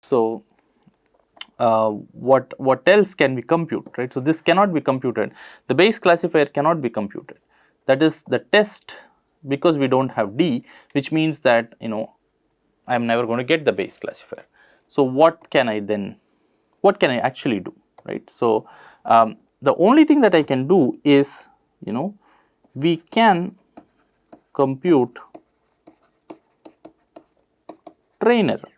So what else can we compute, right? So this cannot be computed. The Bayes classifier cannot be computed. That is the test, because we don't have D, which means that I am never going to get the Bayes classifier. So what can I actually do, right? So the only thing that I can do is we can compute train error.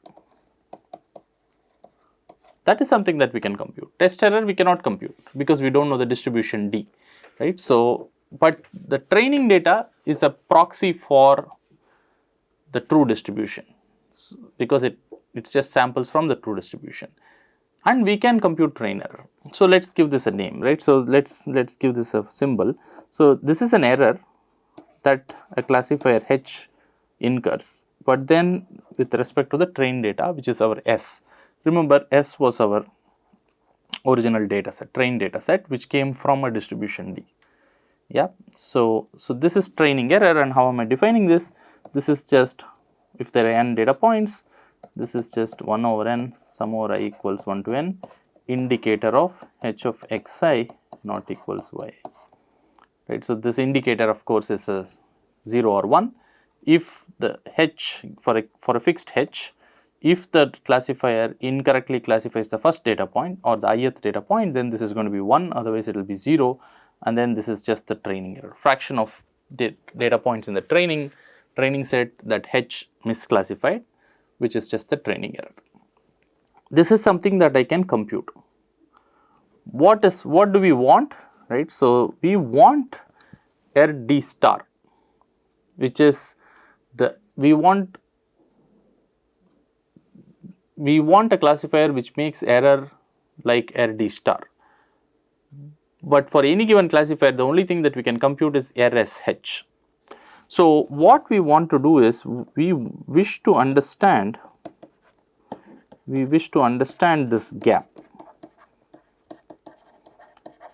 That is something that we can compute. Test error we cannot compute because we don't know the distribution D, right? So, but the training data is a proxy for the true distribution because it's just samples from the true distribution, and we can compute train error. So let's give this a name, right? So let's give this a symbol. So this is an error that a classifier H incurs, but then with respect to the train data, which is our S. Remember, S was our original data set, train data set, which came from a distribution D. Yeah. So this is training error, and how am I defining this? This is just, if there are n data points, this is just 1 over n sum over I equals 1 to n, indicator of h of xi not equals y. Right. So this indicator of course is a 0 or 1. If the h for a fixed h, if the classifier incorrectly classifies the first data point or the ith data point, then this is going to be 1, otherwise it will be 0, and then this is just the training error, fraction of data points in the training set that h misclassified, which is just the training error. This is something that I can compute. What do we want, right? So we want error D star, which is we want a classifier which makes error like error D star. But for any given classifier, the only thing that we can compute is RSH. So what we want to do is we wish to understand this gap,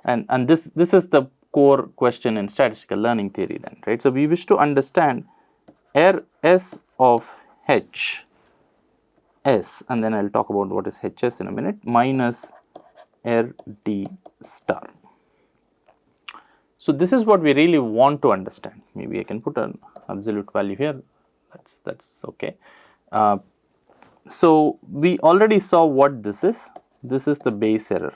and this is the core question in statistical learning theory then, right? So we wish to understand RS of H S, and then I will talk about what is HS in a minute, minus RD star. So this is what we really want to understand. Maybe I can put an absolute value here. That's okay. So we already saw what this is. This is the Bayes error.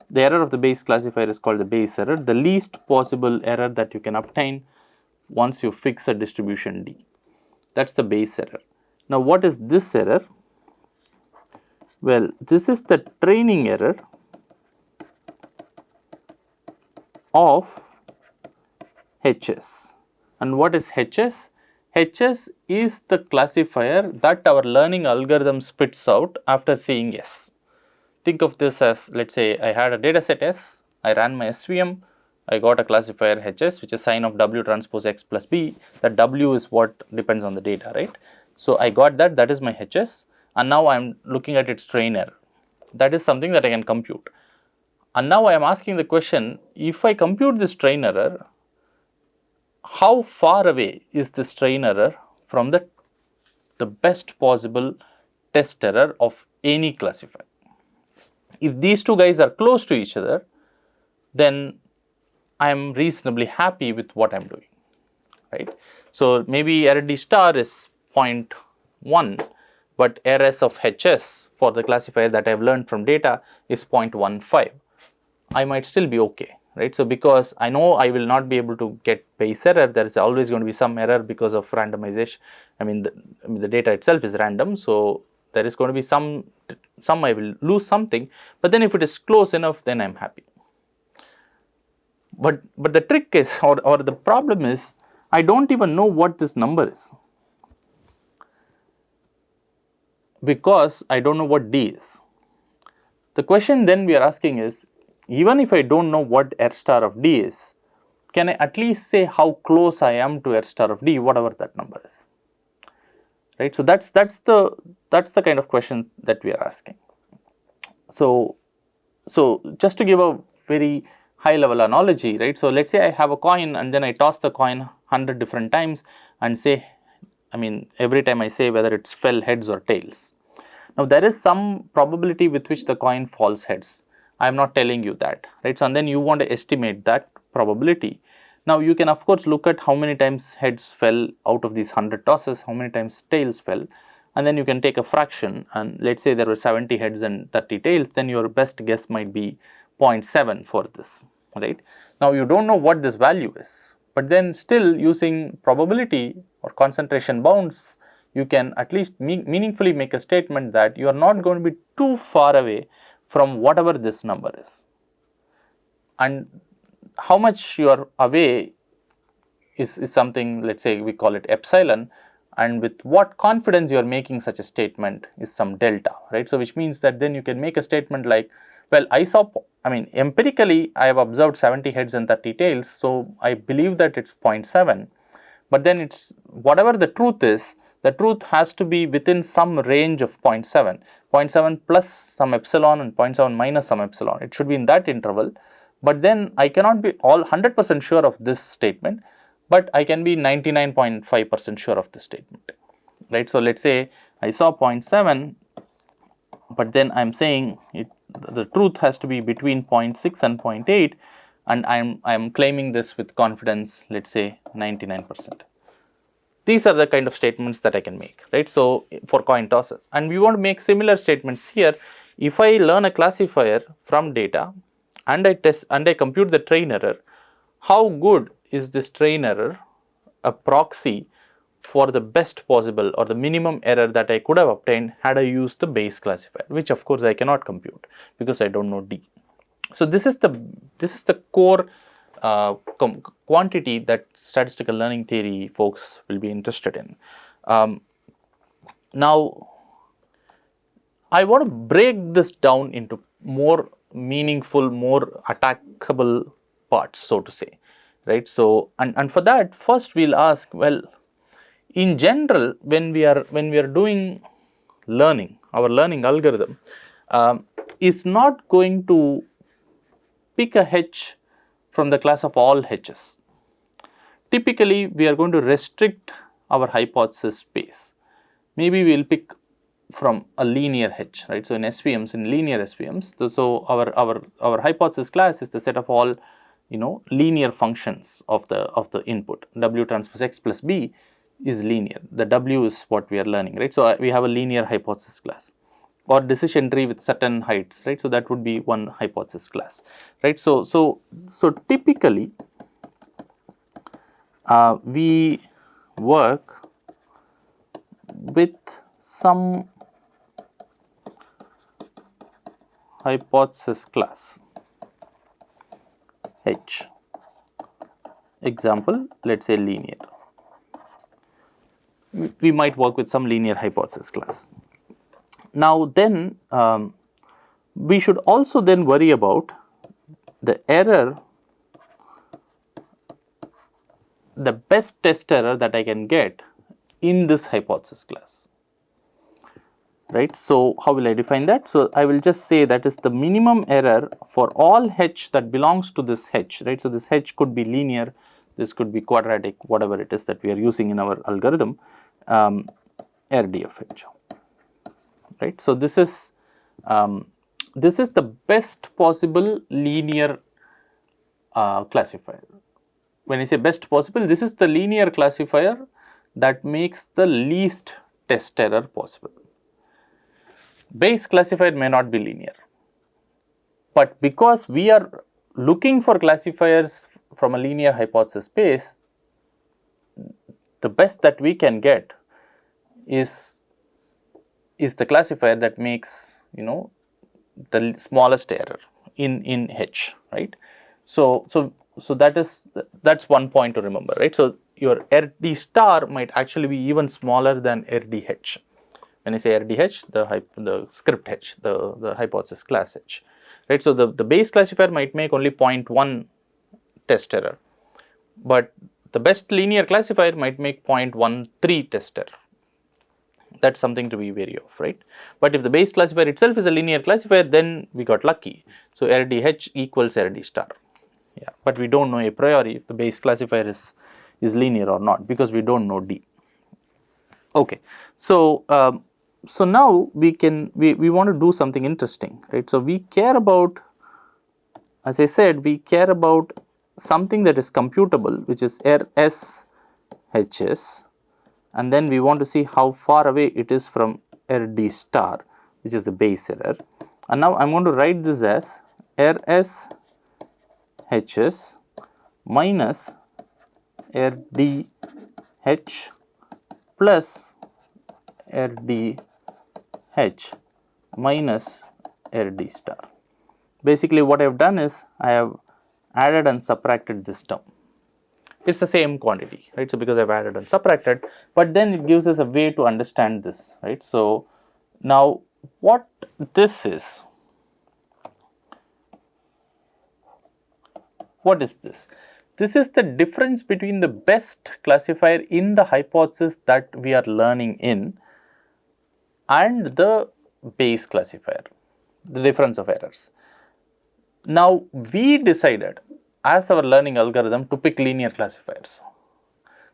The error of the Bayes classifier is called the Bayes error, the least possible error that you can obtain once you fix a distribution D. That's the Bayes error. Now what is this error? Well, this is the training error of HS. And what is HS? HS is the classifier that our learning algorithm spits out after seeing S. Think of this as, let's say I had a data set S, I ran my SVM, I got a classifier HS, which is sign of W transpose X plus B. That W is what depends on the data, right? So I got that is my HS, and now I am looking at its train error. That is something that I can compute. And now I am asking the question, if I compute this train error, how far away is this train error from the best possible test error of any classifier? If these two guys are close to each other, then I am reasonably happy with what I am doing, right? So maybe error D star is 0.1, but RS of HS for the classifier that I have learned from data is 0.15. I might still be okay, right? So because I know I will not be able to get Bayes error, there is always going to be some error because of randomization. I mean the data itself is random, so there is going to be some I will lose something, but then if it is close enough, then I am happy. But the trick is, or the problem is, I don't even know what this number is, because I don't know what D is. The question then we are asking is, even if I don't know what R star of D is, can I at least say how close I am to R star of D, whatever that number is, right? So that's the kind of question that we are asking. So just to give a very high level analogy, right? So let's say I have a coin and then I toss the coin 100 different times and say, I mean every time I say whether it's fell heads or tails. Now there is some probability with which the coin falls heads. I am not telling you that, right? So and then you want to estimate that probability. Now you can of course look at how many times heads fell out of these 100 tosses, how many times tails fell, and then you can take a fraction, and let's say there were 70 heads and 30 tails, then your best guess might be 0.7 for this, right? Now you don't know what this value is, but then still using probability or concentration bounds, you can at least meaningfully make a statement that you are not going to be too far away from whatever this number is. And how much you are away is something, let's say we call it epsilon, and with what confidence you are making such a statement is some delta, right? So which means that then you can make a statement like, well, empirically I have observed 70 heads and 30 tails, so I believe that it's 0.7, but then it's whatever the truth is, the truth has to be within some range of 0.7, 0.7 plus some epsilon and 0.7 minus some epsilon. It should be in that interval, but then I cannot be all 100% sure of this statement, but I can be 99.5% sure of this statement, right? So let's say I saw 0.7, but then I'm saying the truth has to be between 0.6 and 0.8, and I'm claiming this with confidence, let's say 99%. These are the kind of statements that I can make, right? So for coin tosses, and we want to make similar statements here. If I learn a classifier from data and I test and I compute the train error, how good is this train error a proxy for the best possible or the minimum error that I could have obtained had I used the base classifier, which of course I cannot compute because I don't know D. So this is the core quantity that statistical learning theory folks will be interested in. Now, I want to break this down into more meaningful, more attackable parts, so to say, right? So, and for that, first we'll ask, well, in general, when we are doing learning, our learning algorithm is not going to pick a H from the class of all H's. Typically, we are going to restrict our hypothesis space. Maybe we will pick from a linear H, right? So in SVMs, in linear SVMs, so our hypothesis class is the set of all, linear functions of the input. W transpose X plus B is linear. The W is what we are learning, right? So we have a linear hypothesis class, or decision tree with certain heights, right? So that would be one hypothesis class, right? So typically we work with some hypothesis class H. Example, let's say linear. We might work with some linear hypothesis class. Now then, we should also then worry about the error, the best test error that I can get in this hypothesis class, right? So how will I define that? So I will just say that is the minimum error for all H that belongs to this H, right? So this H could be linear, this could be quadratic, whatever it is that we are using in our algorithm, RD of H. Right. So this is the best possible linear classifier. When I say best possible, this is the linear classifier that makes the least test error possible. Base classifier may not be linear, but because we are looking for classifiers from a linear hypothesis space, the best that we can get is the classifier that makes the smallest error in H, right? So that's one point to remember, right? So your RD star might actually be even smaller than RDH. When I say RDH, the script H, the hypothesis class H, right? So the base classifier might make only 0.1 test error, but the best linear classifier might make 0.13 test error. That's something to be wary of, right? But if the base classifier itself is a linear classifier, then we got lucky. So RDH equals RD star. Yeah, but we don't know a priori if the base classifier is linear or not, because we don't know D. Okay, so so now we want to do something interesting, right? So we care about, as I said, we care about something that is computable, which is RSHS, and then we want to see how far away it is from RD star, which is the base error. And now I am going to write this as RSHS minus RDH plus RDH minus RD star. Basically what I have done is I have added and subtracted this term. It is the same quantity, right? So because I have added and subtracted, but then it gives us a way to understand this, right? So now what this is, what is this? This is the difference between the best classifier in the hypothesis that we are learning in and the base classifier, the difference of errors. Now we decided as our learning algorithm to pick linear classifiers.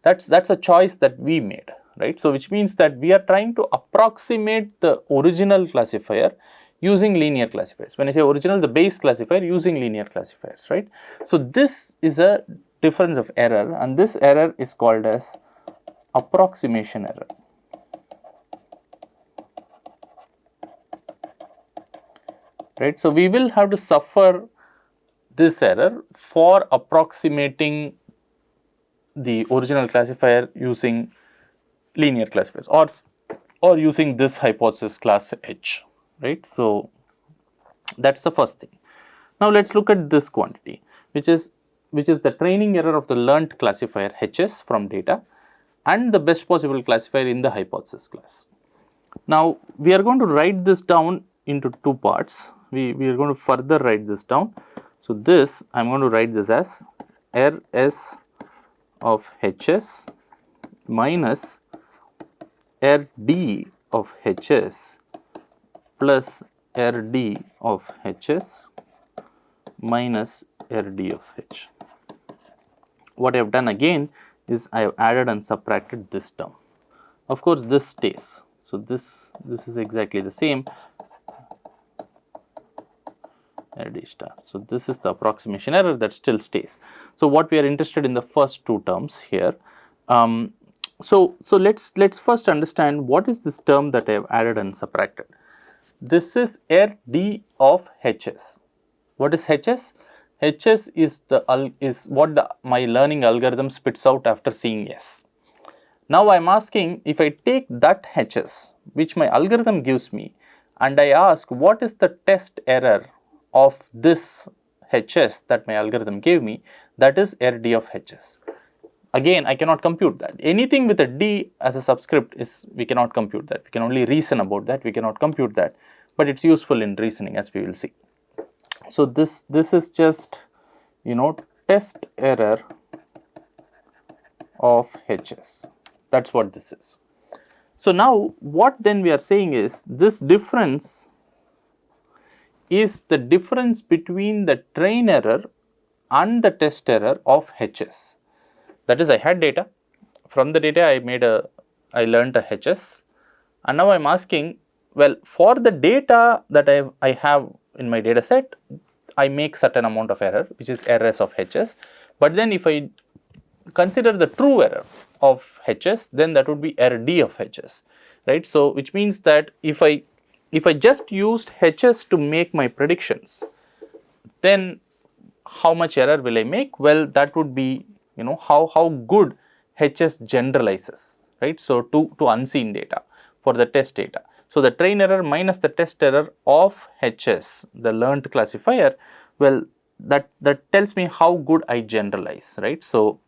That's a choice that we made, right? So which means that we are trying to approximate the original classifier using linear classifiers. When I say original, the base classifier using linear classifiers, right? So this is a difference of error, and this error is called as approximation error. Right? So we will have to suffer this error for approximating the original classifier using linear classifiers or using this hypothesis class H, right? So that's the first thing. Now let's look at this quantity, which is the training error of the learnt classifier HS from data and the best possible classifier in the hypothesis class. Now we are going to write this down into two parts. We are going to further write this down. So this I am going to write this as RS of HS minus RD of HS plus RD of HS minus RD of H. What I have done again is I have added and subtracted this term. Of course, this stays. So this is exactly the same. RD star. So this is the approximation error that still stays. So what we are interested in the first two terms here. So let's first understand what is this term that I have added and subtracted. This is RD of HS. What is HS? HS is what my learning algorithm spits out after seeing S. Now I am asking, if I take that HS which my algorithm gives me and I ask what is the test error of this HS that my algorithm gave me, that is RD of HS. Again, I cannot compute that. Anything with a D as a subscript we cannot compute that. We can only reason about that. We cannot compute that, but it's useful in reasoning, as we will see. So this is just, test error of HS. That's what this is. So now what then we are saying is this difference is the difference between the train error and the test error of HS. That is, I had data. From the data I learned a HS, and now I am asking, well, for the data that I have in my data set, I make certain amount of error, which is RS of HS. But then if I consider the true error of HS, then that would be RD of HS, right? So which means that if I just used HS to make my predictions, then how much error will I make? Well, that would be, how good HS generalizes, right? So to unseen data for the test data. So the train error minus the test error of HS, the learnt classifier, well, that tells me how good I generalize, right? So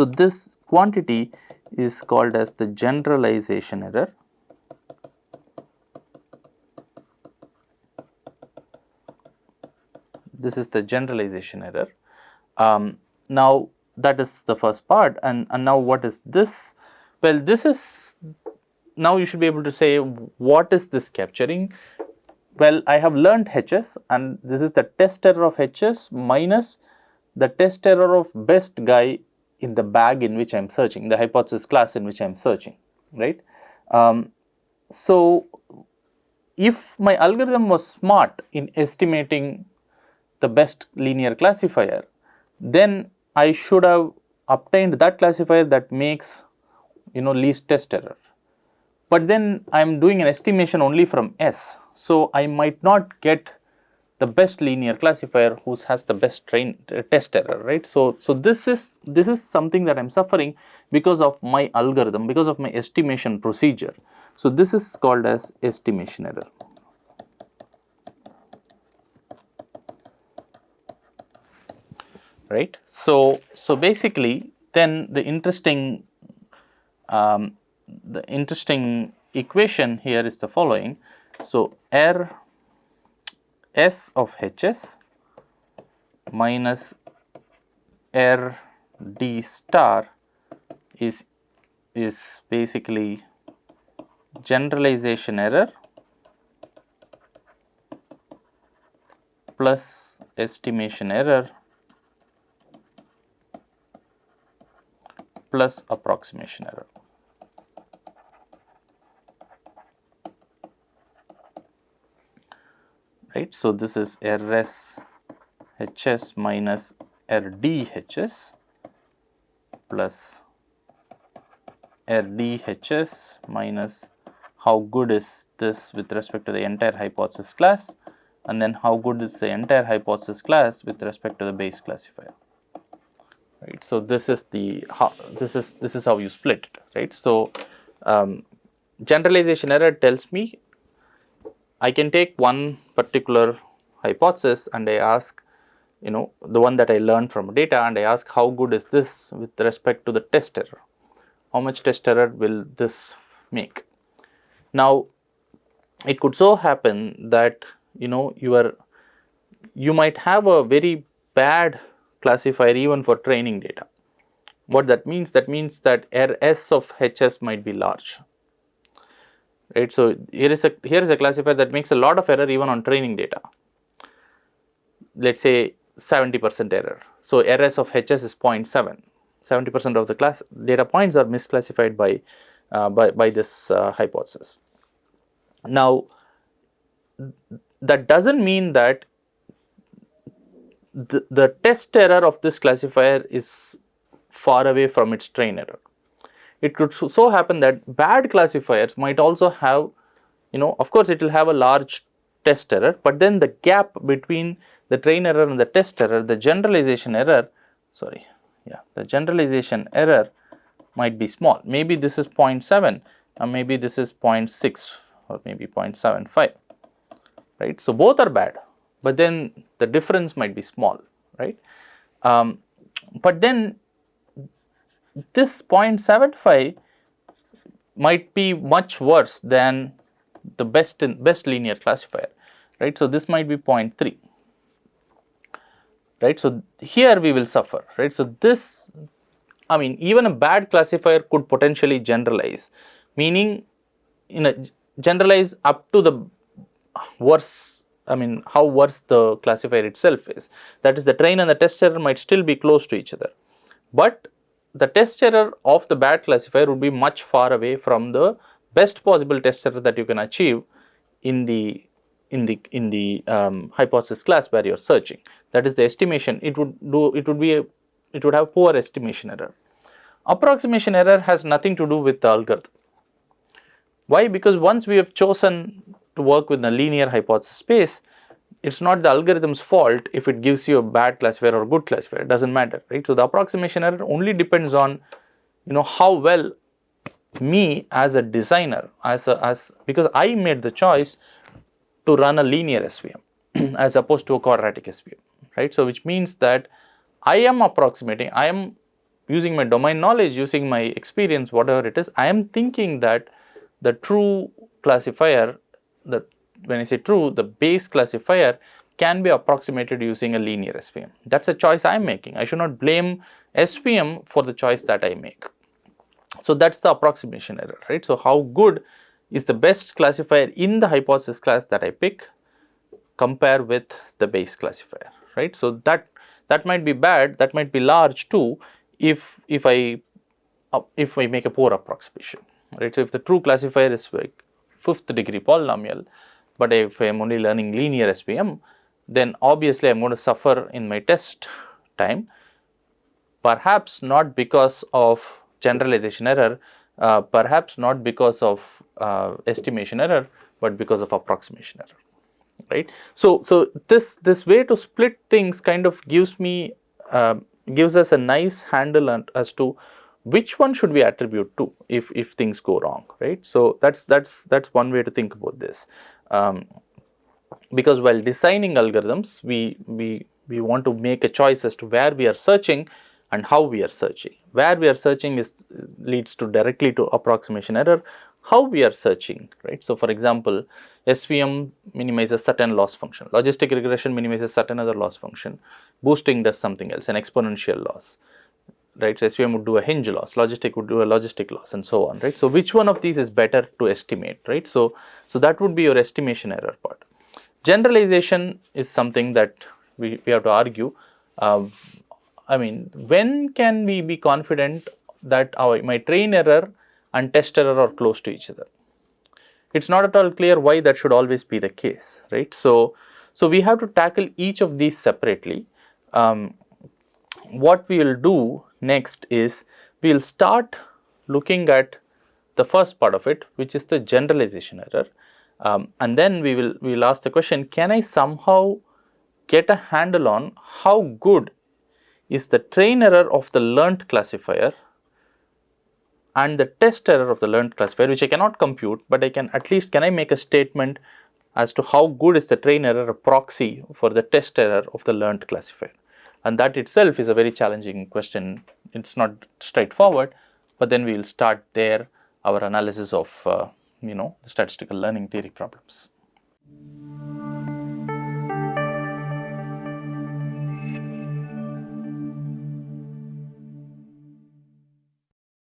this quantity is called as the generalization error. This is the generalization error. Now that is the first part, and now what is this? Well, this is, now you should be able to say, what is this capturing? Well, I have learned HS, and this is the test error of HS minus the test error of best guy in the bag in which I am searching, the hypothesis class in which I am searching, right? So if my algorithm was smart in estimating the best linear classifier, then I should have obtained that classifier that makes least test error. But then I am doing an estimation only from S, so I might not get the best linear classifier whose has the best test error, right? So this is something that I'm suffering because of my algorithm, because of my estimation procedure. So this is called as estimation error. Right. So basically, then the interesting equation here is the following. So R S of Hs minus R D star is basically generalization error plus estimation error plus approximation error. Right. So this is RS HS minus RDHS plus RDHS minus how good is this with respect to the entire hypothesis class, and then how good is the entire hypothesis class with respect to the base classifier. Right. So this is how you split it. Right. So generalization error tells me I can take one particular hypothesis and I ask, the one that I learned from data, and I ask how good is this with respect to the test error? How much test error will this make? Now, it could so happen that you might have a very bad classifier even for training data. What that means? That means that RS of HS might be large. Right. So here is a classifier that makes a lot of error even on training data. Let's say 70% error. So RS of HS is 0.7. 70% of the class data points are misclassified by this hypothesis. Now, that doesn't mean that the test error of this classifier is far away from its train error. It could so happen that bad classifiers might also have, of course it will have a large test error, but then the gap between the train error and the test error, the generalization error might be small. Maybe this is 0.7 or maybe this is 0.6 or maybe 0.75, right? So both are bad, but then the difference might be small, right? But then this 0.75 might be much worse than the best linear classifier, right? So this might be 0.3, right? So here we will suffer, right? So this, even a bad classifier could potentially generalize, meaning generalize up to the worse, how worse the classifier itself is. That is, the train and the test error might still be close to each other, but the test error of the bad classifier would be much far away from the best possible test error that you can achieve in the hypothesis class where you are searching. That is the estimation. It would have poor estimation error. Approximation error has nothing to do with the algorithm. Why? Because once we have chosen to work with a linear hypothesis space, it's not the algorithm's fault if it gives you a bad classifier or good classifier. It doesn't matter, right? So the approximation error only depends on how well me as a designer, because I made the choice to run a linear SVM as opposed to a quadratic SVM, right? So which means that I am approximating, I am using my domain knowledge, using my experience, whatever it is, I am thinking that the true classifier, when I say true, the base classifier can be approximated using a linear SVM. That's a choice I am making. I should not blame SVM for the choice that I make. So that's the approximation error, right? So how good is the best classifier in the hypothesis class that I pick compare with the base classifier, right? So that might be bad, that might be large too if I make a poor approximation, right? So if the true classifier is like fifth degree polynomial, but if I am only learning linear SVM, then obviously I am going to suffer in my test time, perhaps not because of generalization error, perhaps not because of estimation error, but because of approximation error, right? So this way to split things kind of gives us a nice handle as to which one should we attribute to if things go wrong, right? So that's one way to think about this. Because while designing algorithms, we want to make a choice as to where we are searching and how we are searching. Where we are searching leads to directly to approximation error. How we are searching, right? So for example, SVM minimizes certain loss function, logistic regression minimizes certain other loss function, boosting does something else, an exponential loss, right? So SVM would do a hinge loss, logistic would do a logistic loss, and so on, right? So which one of these is better to estimate, right? So that would be your estimation error part. Generalization is something that we have to argue. I mean, when can we be confident that my train error and test error are close to each other? It's not at all clear why that should always be the case, right? So we have to tackle each of these separately. What we will do next is we will start looking at the first part of it, which is the generalization error. And then we will ask the question, can I somehow get a handle on how good is the train error of the learnt classifier and the test error of the learnt classifier, which I cannot compute, but I can at least, can I make a statement as to how good is the train error a proxy for the test error of the learnt classifier? And that itself is a very challenging question. It's not straightforward, but then we will start there our analysis of the statistical learning theory problems.